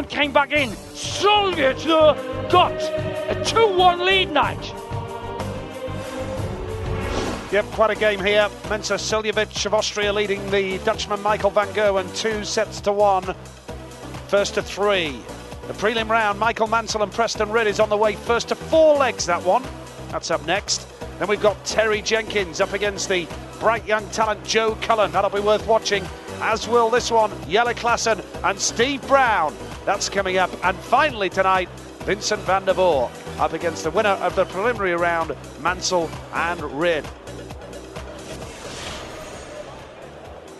Came back in. Suljovic got a 2-1 lead, Nige. Yep, quite a game here. Mensa Suljovic of Austria leading the Dutchman Michael van Gerwen 2-1, first to 3. The prelim round, Michael Mansell and Preston Ridd is on the way first to 4 legs, that one. That's up next. Then we've got Terry Jenkins up against the bright young talent Joe Cullen. That'll be worth watching, as will this one, Jelle Klassen and Steve Brown. That's coming up. And finally tonight, Vincent van der Voort up against the winner of the preliminary round, Mansell and Ridd.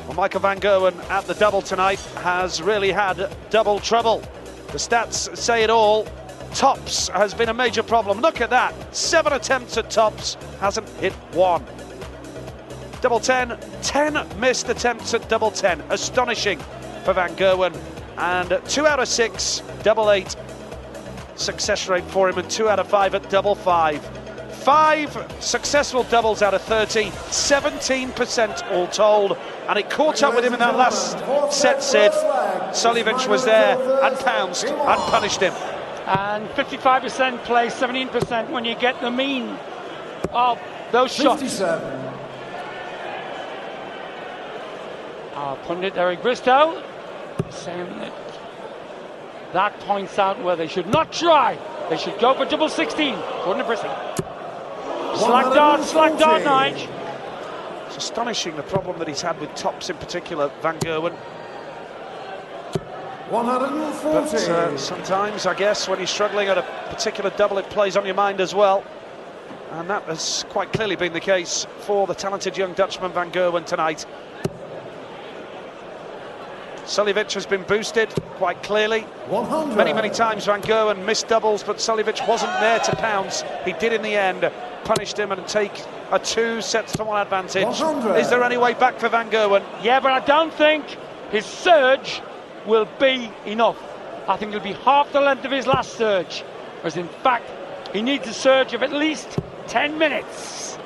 Well, Michael van Gerwen at the double tonight has really had double trouble. The stats say it all. Tops has been a major problem. Look at that. 7 attempts at tops, hasn't hit 1. Double 10, 10 missed attempts at double 10. Astonishing for van Gerwen. And 2 out of 6, double 8 success rate for him, and 2 out of 5 at double 5. 5 successful doubles out of 30, 17% all told, and it caught up with him in that last set, Sid. Suljovic was there and pounced and punished him. And 55% play, 17% when you get the mean of those shots. 57. Our pundit Eric Bristow saying that points out where they should not try. They should go for double 16. According to Bristow. Slack dart, Nige. It's astonishing the problem that he's had with tops in particular, van Gerwen. 140. But sometimes, I guess, when he's struggling at a particular double, it plays on your mind as well. And that has quite clearly been the case for the talented young Dutchman van Gerwen tonight. Suljovic has been boosted quite clearly. 100. Many times van Gerwen missed doubles, but Suljovic wasn't there to pounce. He did in the end, punished him and take a 2-1 advantage. 100. Is there any way back for van Gerwen? Yeah, but I don't think his surge will be enough. I think it'll be half the length of his last surge, whereas in fact he needs a surge of at least 10 minutes.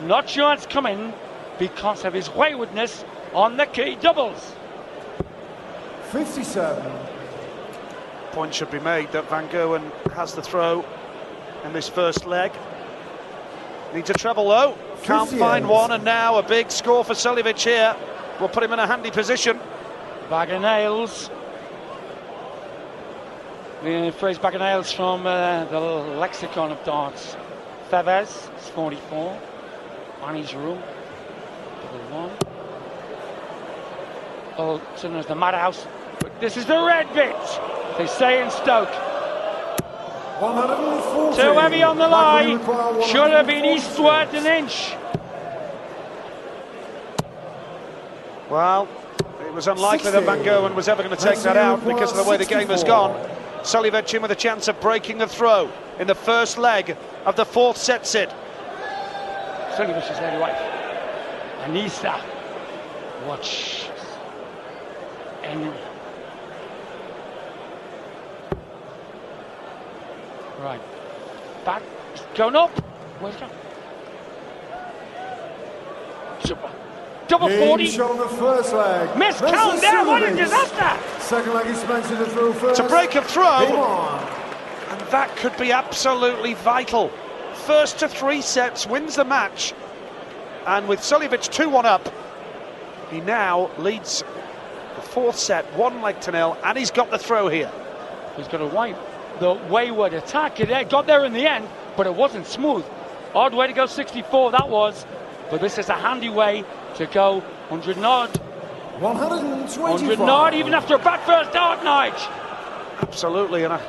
Not sure it's coming because of his waywardness on the key doubles. 57. Point should be made that van Gerwen has the throw in this first leg. Needs a treble though, can't 58. find one, and now a big score for Suljovic here. Will put him in a handy position. Bag of nails. The phrase bag of nails from the lexicon of darts. Fevers is 44. Annie's room. Double 1. Oh, so there's the madhouse. But this is the red bit, they say in Stoke. 140. Too heavy on the line. Should have been eastward an inch. Well, it was unlikely that van Gerwen was ever going to take that out because of the way the game has gone. Suljovic in with a chance of breaking the throw in the first leg of the 4th set, Sid. Suljovic's lady wife, Anissa. Watch. And right, back, going up. Where's it going? Super. Double 40. Shown the first leg. Miss count there. What a disaster! Second leg is Spencer to throw first. To break a throw, Game on. and that could be absolutely vital. First to 3 sets, wins the match, and with Suljovic 2-1 up, he now leads the 4th set, 1 leg to 0, and he's got the throw here. He's got the wayward attack. It got there in the end, but it wasn't smooth. Odd way to go 64, that was. But this is a handy way to go 100 odd. 125. 100 odd, even after a bad first dart, Nige. Absolutely, and a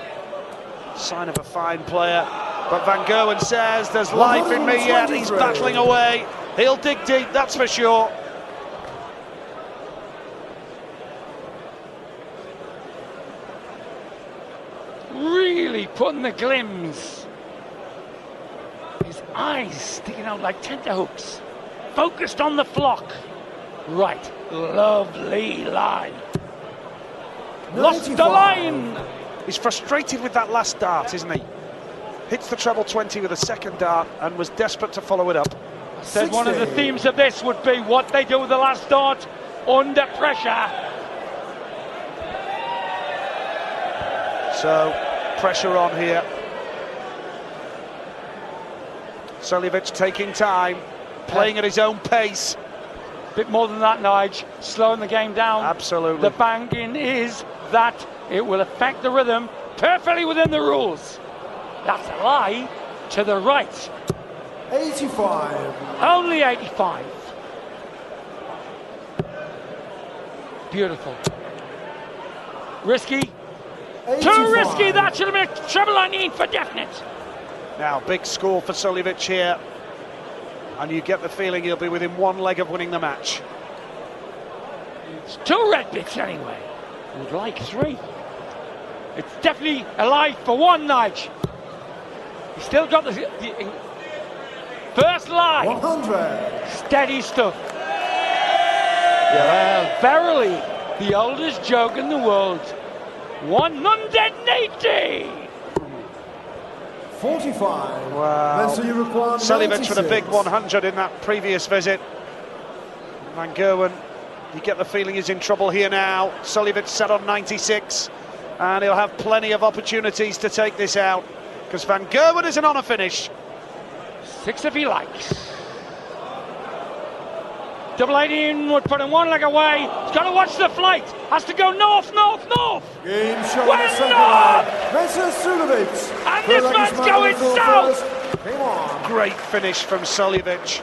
sign of a fine player. But van Gerwen says, there's life in me yet. He's battling away. He'll dig deep, that's for sure. Really putting the glims. His eyes sticking out like tenterhooks. Focused on the flock. Right, lovely line. 95. Lost the line. He's frustrated with that last dart, isn't he? Hits the treble 20 with a second dart and was desperate to follow it up. I said one of the themes of this would be what they do with the last dart under pressure. So, pressure on here. Suljovic taking time, playing at his own pace. Bit more than that, Nige. Slowing the game down. Absolutely. The banging is that it will affect the rhythm perfectly within the rules. That's a lie to the right. 85. Only 85. Beautiful. Risky. 85. Too risky. That should have been a treble 19 for definite. Now, big score for Suljovic here. And you get the feeling he'll be within one leg of winning the match. It's 2 red bits anyway. Would like 3. It's definitely alive for 1, Nige. He's still got the first line. 100. Steady stuff. Well, verily, the oldest joke in the world. 180. 45. Wow. So you require Suljovic with a big 96. 100 in that previous visit. Van Gerwen, you get the feeling he's in trouble here now. Suljovic set on 96, and he'll have plenty of opportunities to take this out, because Van Gerwen isn't on a finish. 6 if he likes. Double 18 would put him 1 leg away. He's got to watch the flight. Has to go north, north, north. Game show Well, in the second no! leg. Mr. Suljovic. And this man's going south. Come on. Great finish from Suljovic.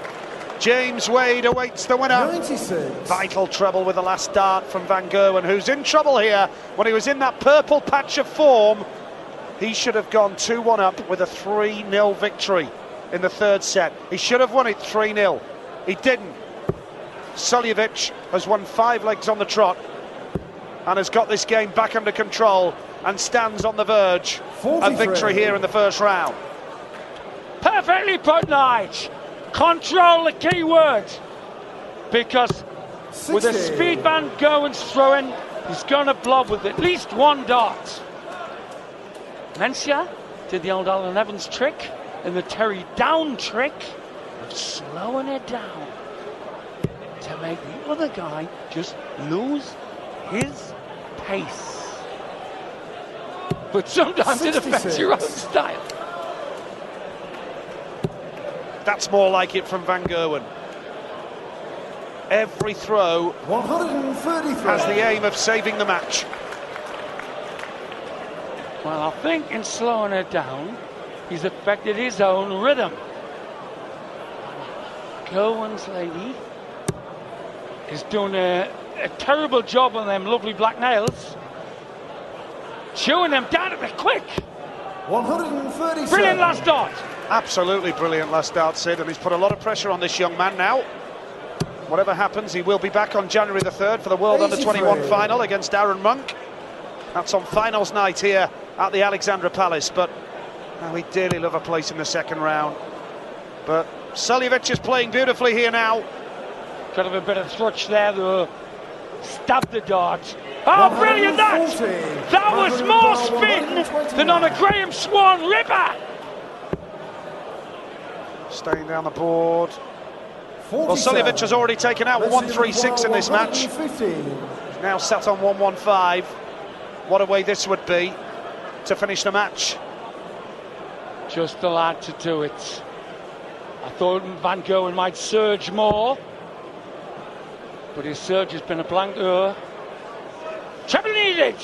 James Wade awaits the winner. 96. Vital treble with the last dart from Van Gerwen, who's in trouble here. When he was in that purple patch of form, he should have gone 2-1 up with a 3-0 victory in the third set. He should have won it 3-0. He didn't. Suljovic has won 5 legs on the trot and has got this game back under control and stands on the verge 43. of victory here in the first round. Perfectly put, Nige. Control the key word. Because 60. with the speed Van Gerwen's throwing, he's going to blob with at least 1 dart. Mencia did the old Alan Evans trick and the Terry Down trick of slowing it down to make the other guy just lose his pace. But sometimes it affects 66. your own style. That's more like it from Van Gerwen. Every throw 133. has the aim of saving the match. Well, I think in slowing it down, he's affected his own rhythm. Gerwen's lady is doing a terrible job on them lovely black nails. Chewing them down a bit quick. 137. Brilliant last dart. Absolutely brilliant last dart, Sid, and he's put a lot of pressure on this young man now. Whatever happens, he will be back on January the 3rd for the World 83. Under-21 final against Aaron Monk. That's on finals night here at the Alexandra Palace, but we dearly love a place in the second round. But Suljovic is playing beautifully here now. Kind of a bit of thrust there, though. Stab the dart. Oh, brilliant that! 140. That was more spin than on a Graham Swan ripper. Staying down the board. 47. Well, Suljovic has already taken out 136 in this match. 115. He's now sat on 115. What a way this would be to finish the match. Just the lad to do it. I thought Van Gerwen might surge more, but his surge has been a blank treble needed.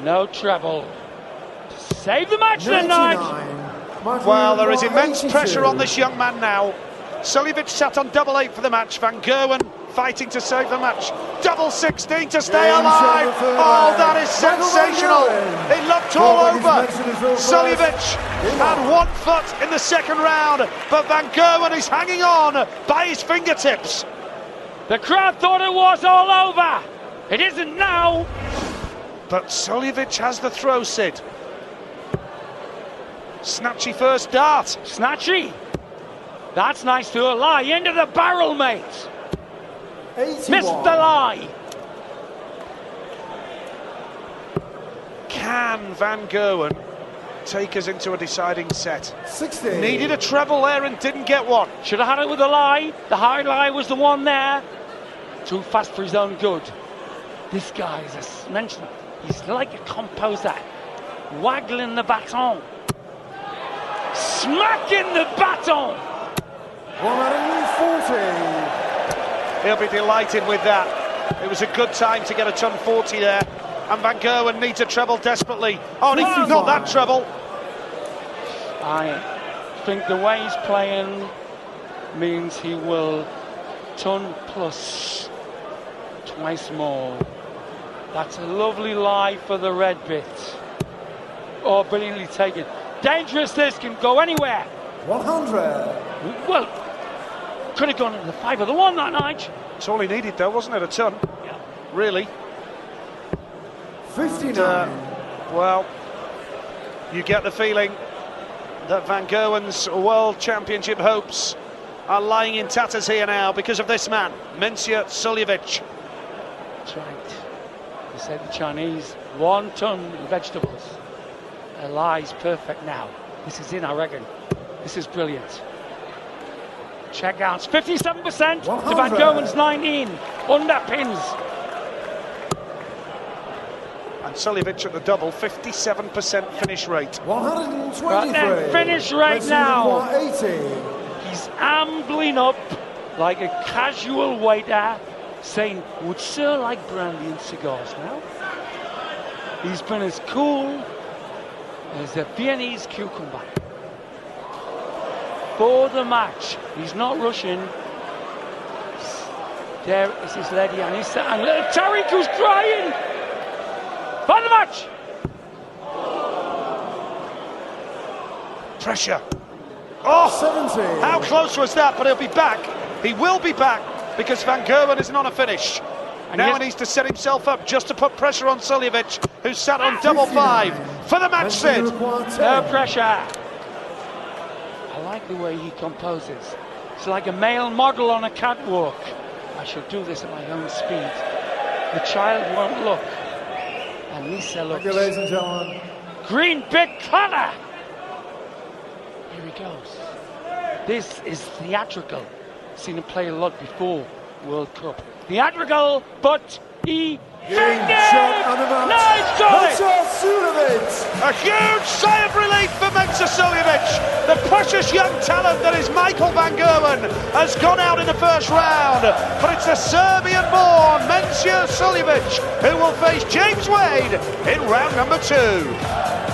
No treble. To save the match then, Nige. Well, there is immense pressure on this young man now. Suljovic sat on double 8 for the match. Van Gerwen fighting to save the match. Double 16 to stay alive. Oh, that is sensational. It looked all over. Suljovic had 1 foot in the second round, but Van Gerwen is hanging on by his fingertips. The crowd thought it was all over. It isn't now. But Suljovic has the throw, Sid. Snatchy first dart. Snatchy. That's nice to a lie into the barrel, mate. 81. Missed the lie. Can Van Gerwen take us into a deciding set? 60. Needed a treble there and didn't get one. Should have had it with a lie. The high lie was the one there. Too fast for his own good. This guy, as I mentioned, He's like a composer, waggling the baton, smacking the baton. 140. He'll be delighted with that. It was a good time to get a ton 40 there. And Van Gerwen needs a treble desperately. Oh, he's not that treble. I think the way he's playing means he will ton plus twice more. That's a lovely lie for the red bit. Oh, brilliantly taken. Dangerous, this can go anywhere. 100. Well, could have gone in the 5 of the 1 that night. That's all he needed though, wasn't it? A ton. Yeah. Really. 59. Well, you get the feeling that Van Gerwen's World Championship hopes are lying in tatters here now because of this man, Mensur Suljovic. That's right. They said the Chinese 1 ton of vegetables. Their lie's perfect now. This is in, I reckon. This is brilliant. Checkouts 57% to Van Gerwen's 19. Under pins. And Suljovic at the double, 57% finish rate. 123. Right then, finish right now. 80. He's ambling up like a casual waiter saying, would sir like brandy and cigars now? He's been as cool as a Viennese cucumber. For the match, he's not rushing. There is his lady Anissa and little Tariq who's crying. For the match. Pressure. Oh, 70. how close was that? But he'll be back. He will be back because Van Gerwen isn't on a finish. And now yes, he needs to set himself up just to put pressure on Suljovic, who's sat on double 5 for the match sit. no pressure. I like the way he composes. It's like a male model on a catwalk. I shall do this at my own speed. The child won't look. And Lisa looks. Thank you, ladies and gentlemen. Green big collar. Here he goes. This is theatrical. Seen him play a lot before World Cup. Theatrical, but he Game, shot, and a match. Nice goal! Mensur Suljovic. A huge sigh of relief for Mensur Suljovic. The precious young talent that is Michael Van Gerwen has gone out in the first round. But it's the Serbian-born Mensur Suljovic who will face James Wade in round number 2.